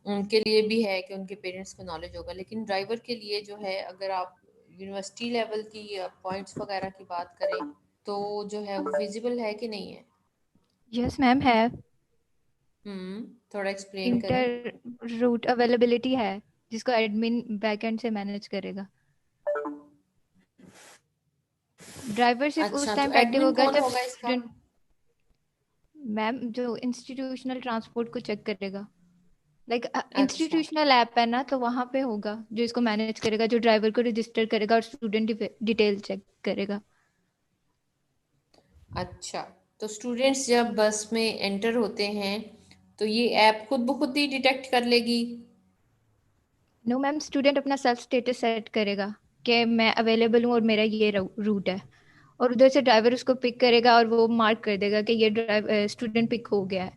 उनके लिए भी है कि उनके पेरेंट्स को नॉलेज होगा, लेकिन ड्राइवर के लिए जो है, अगर आप यूनिवर्सिटी लेवल की पॉइंट्स वगैरह की बात करें तो जो है वो विजिबल है कि नहीं है? यस मैम है। थोड़ा एक्सप्लेन करें। इंटर रूट अवेलेबिलिटी है, जिसको एडमिन बैकएंड से मैनेज करेगा। ड्राइवर सिर्फ उस अच्छा, तो टाइम पे एक्टिव एडमिन होगा कौन जब होगा इसका? स्टूडेंट, मैम जो इंस्टीट्यूशनल ट्रांसपोर्ट को चेक करेगा, लाइक अच्छा, इंस्टीट्यूशनल ऐप है ना, तो वहां पे होगा जो इसको मैनेज करेगा, जो ड्राइवर को रजिस्टर करेगा और स्टूडेंट डिटेल चेक करेगा। अच्छा। तो स्टूडेंट्स जब बस में एंटर होते हैं तो ये ऐप खुद ब खुद ही डिटेक्ट कर लेगी? नो मैम, स्टूडेंट अपना सेल्फ स्टेटस सेट करेगा कि मैं अवेलेबल हूँ और मेरा ये रूट है, और उधर से ड्राइवर उसको पिक करेगा और वो मार्क कर देगा कि ये ड्राइव स्टूडेंट पिक हो गया है।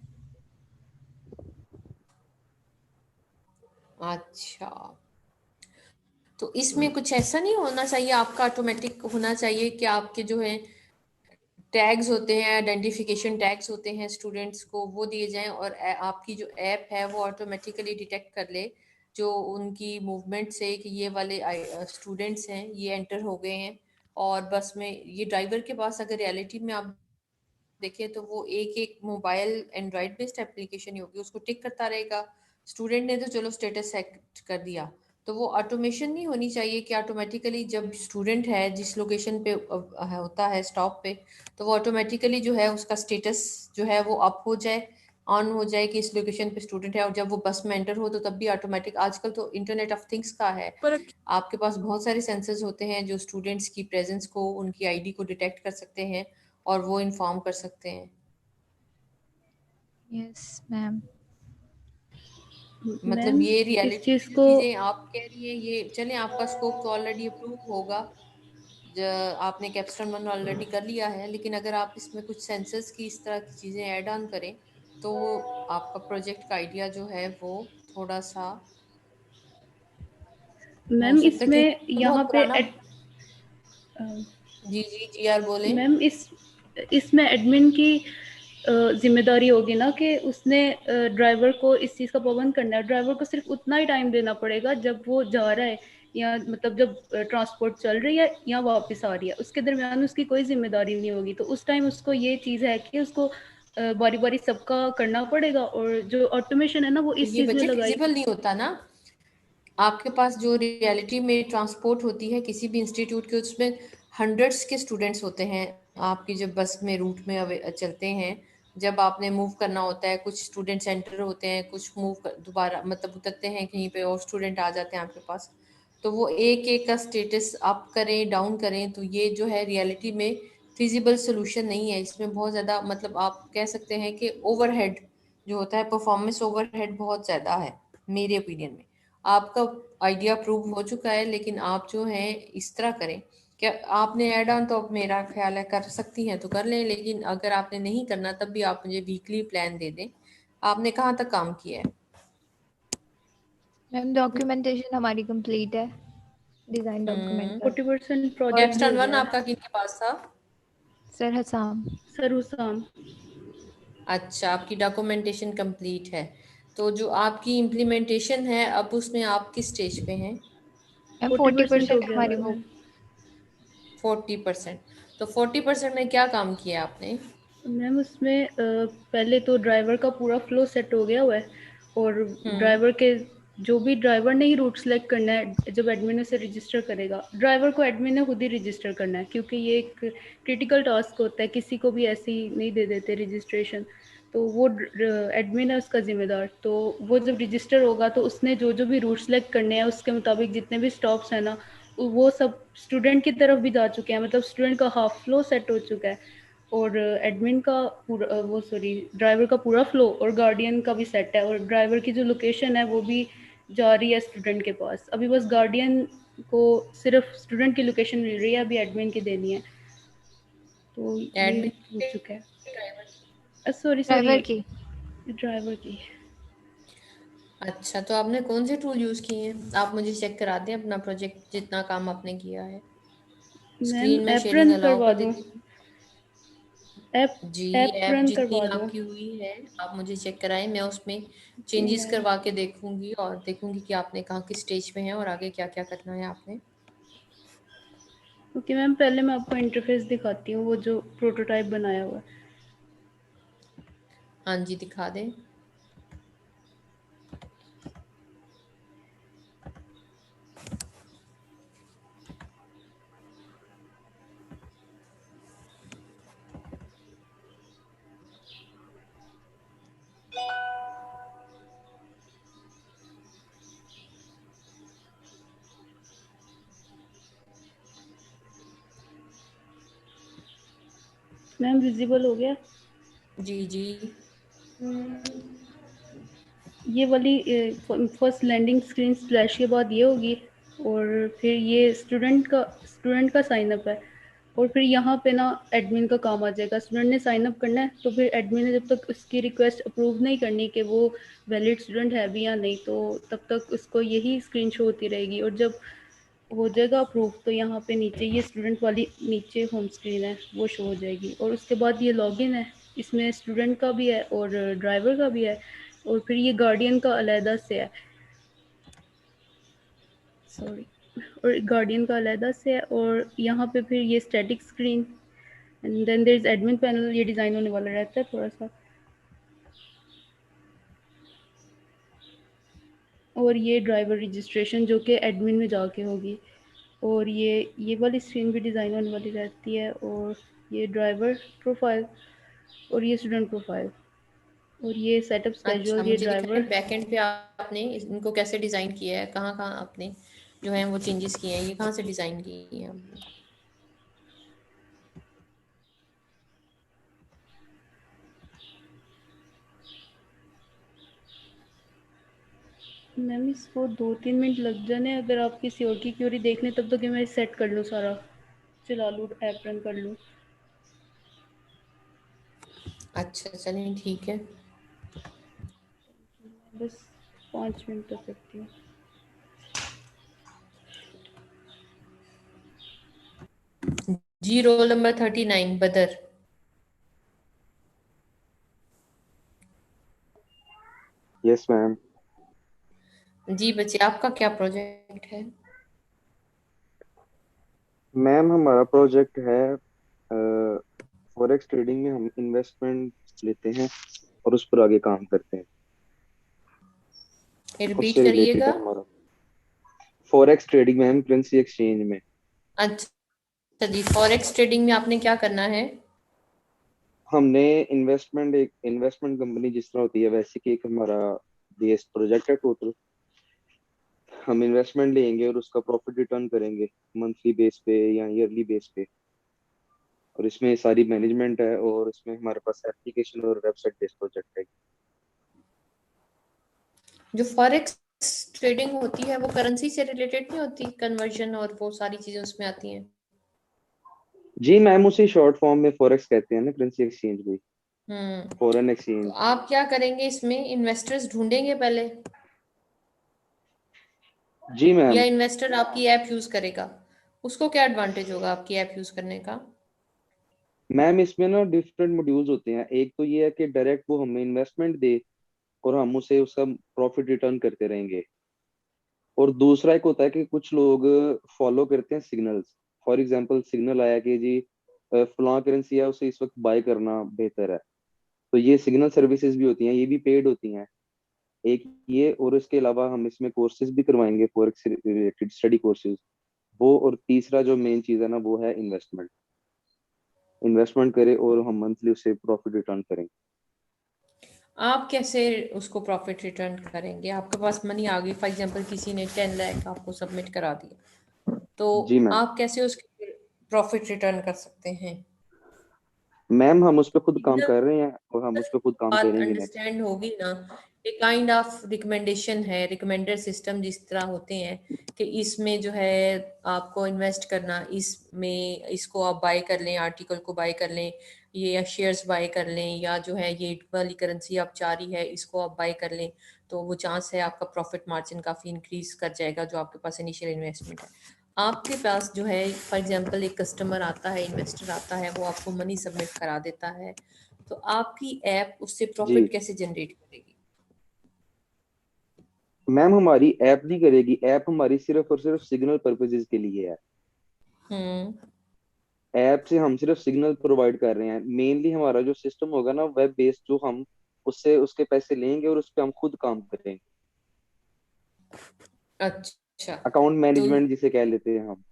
अच्छा, तो इसमें कुछ ऐसा नहीं होना चाहिए, आपका ऑटोमेटिक होना चाहिए कि आपके जो है टैग्स होते हैं, आइडेंटिफिकेशन टैग्स होते हैं स्टूडेंट्स को, वो दिए जाएं और आपकी जो ऐप है वो ऑटोमेटिकली डिटेक्ट कर ले जो उनकी मूवमेंट से कि ये वाले स्टूडेंट्स हैं, ये एंटर हो गए हैं। और बस में ये ड्राइवर के पास अगर रियलिटी में आप देखें तो वो एक एक मोबाइल एंड्रॉयड बेस्ड एप्लीकेशन ही होगी, उसको टिक करता रहेगा। स्टूडेंट ने तो चलो स्टेटस सेट कर दिया, तो वो ऑटोमेशन नहीं होनी चाहिए कि ऑटोमेटिकली जब स्टूडेंट है जिस लोकेशन पे होता है स्टॉप पे, तो वो ऑटोमेटिकली जो है उसका स्टेटस जो है वो अप हो जाए, ऑन हो जाए कि इस लोकेशन पे स्टूडेंट है, और जब वो बस में एंटर हो तो तब भी ऑटोमेटिक। आजकल तो इंटरनेट ऑफ थिंग्स का है, आपके पास बहुत सारे सेंसर्स होते हैं जो स्टूडेंट्स की प्रेजेंस को, उनकी आईडी को डिटेक्ट कर सकते हैं और वो इन्फॉर्म कर सकते हैं। Yes ma'am. मतलब मैम ये इस रियलिटी में चीज जो को चीजें आप कह रही हैं, ये चलें, आपका स्कोप तो ऑलरेडी अप्रूव होगा, आपने कैप्स्टोन वन ऑलरेडी कर लिया है, लेकिन अगर आप इसमें कुछ सेंसर्स की इस तरह की चीजें ऐड ऑन करें तो आपका प्रोजेक्ट का आइडिया जो है वो थोड़ा सा हो मैम सकता है, इसमें क्योंकि यहाँ बहुत पे पुराना। जी जी जी यार बोले। मैम इसमें एडमिन की जिम्मेदारी होगी ना कि उसने ड्राइवर को इस चीज़ का पाबंद करना है। ड्राइवर को सिर्फ उतना ही टाइम देना पड़ेगा जब वो जा रहा है, या मतलब जब ट्रांसपोर्ट चल रही है या वापस आ रही है, उसके दरमियान उसकी कोई जिम्मेदारी नहीं होगी। तो उस टाइम उसको ये चीज़ है कि उसको बारी बारी सबका करना पड़ेगा, और जो ऑटोमेशन है ना वो तो इस ये चीज़ में बच्चे लगाई। फिजिबल नहीं होता ना, आपके पास जो रियलिटी में ट्रांसपोर्ट होती है किसी भी इंस्टीट्यूट के, उसमें हंड्रेड्स के स्टूडेंट्स होते हैं। आपकी जब बस में रूट में चलते हैं, जब आपने मूव करना होता है, कुछ स्टूडेंट्स एंटर होते हैं, कुछ मूव दोबारा मतलब उतरते हैं कहीं पे और स्टूडेंट आ जाते हैं आपके पास, तो वो एक एक का स्टेटस अप करें डाउन करें, तो ये जो है रियलिटी में फिजिबल सोल्यूशन नहीं है। इसमें बहुत ज़्यादा, मतलब आप कह सकते हैं कि ओवरहेड जो होता है, परफॉर्मेंस ओवरहेड बहुत ज़्यादा है मेरे ओपिनियन में। आपका आइडिया प्रूव हो चुका है, लेकिन आप जो है इस तरह करें, क्या आपने ऐड ऑन तो मेरा ख्याल है कर सकती हैं तो कर लें, लेकिन अगर आपने नहीं करना तब भी आप मुझे वीकली प्लान दे दें। आपने कहाँ तक काम किया है? मैम डॉक्यूमेंटेशन हमारी कंप्लीट है, डिजाइन डॉक्यूमेंट हम्म। का। 40% प्रोजेक्ट भी कैप्स्टोन हो वन गया है। आपका किनके पास था? सर हसाम। सरुसाम। अच्छा, आपकी डॉक्यूमेंटेशन कंप्लीट है, तो जो आपकी इम्प्लीमेंटेशन है अब उसमें आप किस स्टेज पे हैं? मैम 40% हो 40% गया हमारी हुआ है वो। मैम। 40%। तो 40% में क्या काम किया आपने? मैम उसमें पहले तो ड्राइवर का पूरा फ्लो सेट हो गया हुआ है, और हम्म। ड्राइवर के जो भी ड्राइवर ने ही रूट सेलेक्ट करना है, जब एडमिन उसे रजिस्टर करेगा, ड्राइवर को एडमिन ने खुद ही रजिस्टर करना है, क्योंकि ये एक क्रिटिकल टास्क होता है, किसी को भी ऐसे ही नहीं दे देते रजिस्ट्रेशन। तो वो एडमिन है उसका जिम्मेदार। तो वो जब रजिस्टर होगा तो उसने जो जो भी रूट सेलेक्ट करने हैं उसके मुताबिक जितने भी स्टॉप्स हैं ना, वो सब स्टूडेंट की तरफ भी जा चुके हैं, मतलब स्टूडेंट का हाफ फ्लो सेट हो चुका है। और एडमिन का पूरा वो सॉरी ड्राइवर का पूरा फ्लो और गार्डियन का भी सेट है, और ड्राइवर की जो लोकेशन है वो भी जा रही है स्टूडेंट के पास। अभी बस गार्डियन को सिर्फ स्टूडेंट की लोकेशन मिल रही है, अभी एडमिन की देनी है। तो ये एडमिन हो के चुका है। ड्राइवर? सॉरी सॉरी, ड्राइवर की। ड्राइवर की। अच्छा, तो आपने कौन से टूल यूज़ किए हैं? आप मुझे चेक करा दें अपना प्रोजेक्ट, जितना काम आपने किया है। मैम स्क्रीन में शेयरिंग एप्रन अलाउ करवा कर दूँ? देती हूँ। ऐप जी, ऐप ऐप रन जितनी करवा दो। आपकी हुई है आप मुझे चेक कराएं, मैं उसमें जी चेंजेस मैम। करवा के देखूंगी और देखूंगी कि आपने कहाँ किस स्टेज पे हैं और आगे क्या क्या करना है आपने। ओके मैम, पहले मैं आपको इंटरफेस दिखाती हूँ, वो जो प्रोटोटाइप बनाया हुआ है। हाँ जी, दिखा दें। मैम विजिबल हो गया? जी जी। ये वाली फर्स्ट लैंडिंग स्क्रीन स्प्लैश के बाद ये होगी, और फिर ये स्टूडेंट का साइन अप है, और फिर यहाँ पे ना एडमिन का काम आ जाएगा। स्टूडेंट ने साइन अप करना है, तो फिर एडमिन ने जब तक उसकी रिक्वेस्ट अप्रूव नहीं करनी कि वो वैलिड स्टूडेंट है भी या नहीं, तो तब तक उसको यही स्क्रीन शो होती रहेगी। और जब हो जाएगा अप्रूव, तो यहाँ पे नीचे ये स्टूडेंट वाली नीचे होम स्क्रीन है वो शो हो जाएगी। और उसके बाद ये लॉगिन है, इसमें स्टूडेंट का भी है और ड्राइवर का भी है, और फिर ये गार्डियन का अलहदा से है, सॉरी, और गार्डियन का अलहदा से है। और यहाँ पे फिर ये static screen, and then there is admin panel, ये डिज़ाइन होने वाला रहता है थोड़ा सा। और ये ड्राइवर रजिस्ट्रेशन जो कि एडमिन में जाके होगी। और ये वाली स्क्रीन भी डिज़ाइन होने वाली रहती है। और ये ड्राइवर प्रोफाइल, और ये स्टूडेंट प्रोफाइल, और ये सेटअप अच्छा, स्केड्यूल, ये मुझे दिखाएं ड्राइवर। बैकएंड पे आपने इनको कैसे डिज़ाइन किया है, कहाँ कहाँ आपने जो है वो चेंजेस किए हैं, ये कहाँ से डिज़ाइन किए हैं आपने? मैम इसको 2-3 मिनट लग जाने, अगर आप किसी और की क्यूरी देख लें तब तक मैं सेट कर लूँ, सारा चला लूँ, ऐप रन कर लूँ। अच्छा चलिए ठीक है। बस 5 मिनट तक करती हूँ। जी, रोल नंबर 39 बदर। Yes ma'am. जी बच्चे, आपका क्या प्रोजेक्ट है? मैम हमारा प्रोजेक्ट है फॉरेक्स ट्रेडिंग में हम इन्वेस्टमेंट लेते हैं और उस पर आगे काम करते हैं। रिपीट उससे रिलेटेड करिएगा। है हमारा फॉरेक्स ट्रेडिंग में, हम करेंसी एक्सचेंज में। अच्छा जी, फॉरेक्स ट्रेडिंग में आपने क्या करना है? हमने एक इन्वेस्टमेंट कंपनी जिस तरह होती है वैसे कि एक हमारा बेस प्रोजेक्ट है टोटल। हम इन्वेस्टमेंट लेंगे और उसका प्रॉफिट रिटर्न करेंगे मंथली बेस पे या ईयरली बेस पे। और इसमें सारी मैनेजमेंट है और इसमें हमारे पास एप्लीकेशन और वेबसाइट बेस्ड प्रोजेक्ट है। जो फॉरेक्स ट्रेडिंग होती है वो करेंसी से रिलेटेड नहीं होती, कन्वर्जन और वो सारी चीजें उसमें आती हैं? जी मैम, उसी शॉर्ट फॉर्म में फॉरेक्स कहते हैं ना, करेंसी एक्सचेंज भी, हम्म। फॉरेन तो एक्सचेंज। आप क्या करेंगे इसमें, इन्वेस्टर्स ढूंढेंगे पहले जी या मैम। इन्वेस्टर आपकी ऐप यूज करेगा? उसको क्या एडवांटेज होगा आपकी ऐप यूज करने का? मैम इसमें ना डिफरेंट मॉड्यूल्स होते हैं। एक तो ये है कि डायरेक्ट वो हमें इन्वेस्टमेंट दे और हम उसे उसका प्रॉफिट रिटर्न करते रहेंगे। और दूसरा एक होता है कि कुछ लोग फॉलो करते हैं सिग्नल्स। फॉर एग्जांपल सिग्नल आया कि जी फलां करेंसी है, उसे इस वक्त बाय करना बेहतर है। तो ये सिग्नल सर्विसेज भी होती हैं, ये भी पेड होती हैं। एक ये, और इसके अलावा हम इसमें कोर्सेज भी करवाएंगे फॉरेक्स से रिलेटेड स्टडी कोर्सेज वो। और तीसरा जो मेन चीज है ना वो है इन्वेस्टमेंट। इन्वेस्टमेंट करें और हम मंथली उसे प्रॉफिट रिटर्न करें। आप कैसे उसको प्रॉफिट रिटर्न करेंगे? आपके पास मनी आ गई, फॉर एग्जांपल किसी ने 10 लाख आपको सबमिट करा दिया, तो जी मैम। आप कैसे उसके प्रॉफिट रिटर्न कर सकते हैं? मैम हम उस पर खुद काम सिग्नल कर रहे हैं और हम उस पर खुद काम बात करेंगे नेक्स्ट। अंडरस्टैंड होगी ना? एक काइंड ऑफ रिकमेंडेशन है, रिकमेंडर सिस्टम जिस तरह होते हैं कि इसमें जो है आपको इन्वेस्ट करना, इसमें इसको आप बाय कर लें, आर्टिकल को बाय कर लें, ये या शेयर्स बाय कर लें, या जो है ये वाली करेंसी आप चाह रही है इसको आप बाय कर लें, तो वो चांस है आपका प्रॉफिट मार्जिन काफ़ी इंक्रीज कर जाएगा जो आपके पास इनिशियल इन्वेस्टमेंट है। आपके पास जो है फॉर एग्जांपल एक कस्टमर आता है, इन्वेस्टर आता है, वो आपको मनी सबमिट करा देता है, तो आपकी ऐप उससे जी प्रॉफिट कैसे जनरेट करेगी? मैम, हमारी ऐप नहीं करेगी, ऐप हमारी सिर्फ और सिर्फ सिग्नल पर्पसेस के लिए है। हम्म। ऐप से हम सिर्फ सिग्नल प्रोवाइड कर रहे हैं। मेनली हमारा जो सिस्टम होगा ना, वेब बेस्ड, जो हम उससे उसके पैसे लेंगे और उस पर हम खुद काम करेंगे। अच्छा। अकाउंट तो मैनेजमेंट जिसे कह लेते हैं हम।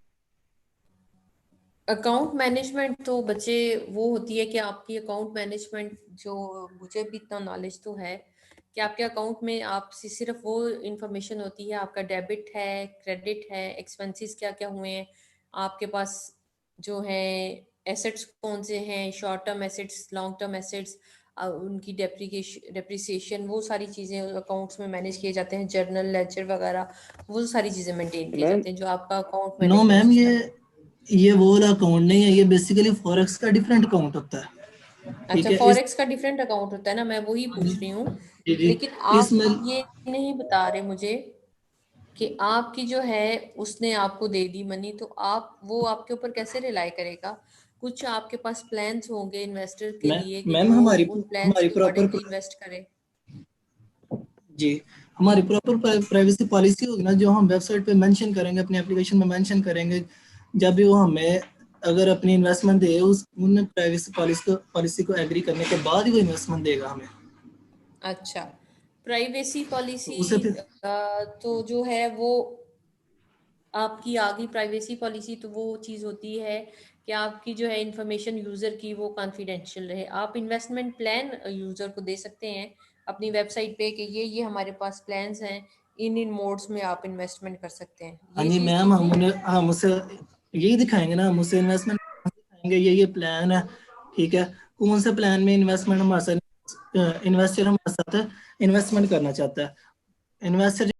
अकाउंट मैनेजमेंट तो बच्चे वो होती है कि आपकी अकाउंट मैनेजमेंट जो, मुझे भी इतना नॉलेज तो है कि आपके अकाउंट में आपसे सिर्फ वो इंफॉर्मेशन होती है, आपका डेबिट है, क्रेडिट है, एक्सपेंसेस क्या क्या हुए हैं, आपके पास जो है एसेट्स कौन से हैं, short term assets, long term assets, उनकी डेप्रिसिएशन, वो सारी चीज़ें अकाउंट्स में मैनेज किए जाते हैं, जर्नल लेजर वगैरह, वो सारी चीज़ें मेंटेन किए मैम जाते हैं जो आपका account no management ma'am, system. ये वो वाला अकाउंट नहीं है, ये बेसिकली फॉरेक्स का डिफरेंट अकाउंट होता है। ठीक अच्छा, है। इस फॉरेक्स का डिफरेंट अकाउंट होता है ना, मैं वही पूछ रही हूँ। जी जी, लेकिन आप इसमें ये नहीं बता रहे मुझे कि आपकी जो है उसने आपको दे दी मनी, तो आप वो आपके ऊपर कैसे रिलाई करेगा? कुछ आपके पास प्लान्स होंगे इन्वेस्टर के लिए कि मैम वो हमारी उन प्लान्स हमारी के प्रॉपर अकॉर्डिंगली इन्वेस्ट करे। जी, हमारी प्रॉपर प्राइवेसी पॉलिसी होगी ना, जो हम वेबसाइट पे मेंशन करेंगे, अपनी एप्लीकेशन में मेंशन करेंगे। जब भी वो हमें अगर अपनी इन्वेस्टमेंट दे, उस उन प्राइवेसी पॉलिसी को एग्री करने के बाद ही वो इन्वेस्टमेंट देगा हमें। अच्छा, प्राइवेसी तो पॉलिसी उसे फिर तो जो है वो आपकी आ गई प्राइवेसी पॉलिसी, तो वो चीज़ होती है कि आपकी जो है इंफॉर्मेशन यूज़र की वो कॉन्फिडेंशियल रहे। आप इन्वेस्टमेंट प्लान यूज़र को दे सकते हैं अपनी वेबसाइट पे कि ये हमारे पास प्लान्स हैं, इन मोड्स में आप इन्वेस्टमेंट कर सकते हैं, हाँ ये जी चीज़ मैम, ठीक नहीं है? हम उसे यही दिखाएंगे ना, हम उसे इन्वेस्टमेंट दिखाएंगे, ये प्लान है। ठीक है, कौन से प्लान में इन्वेस्टमेंट हमारे साथ इन्वेस्टर हमारे साथ इन्वेस्टमेंट करना चाहता है। इन्वेस्टर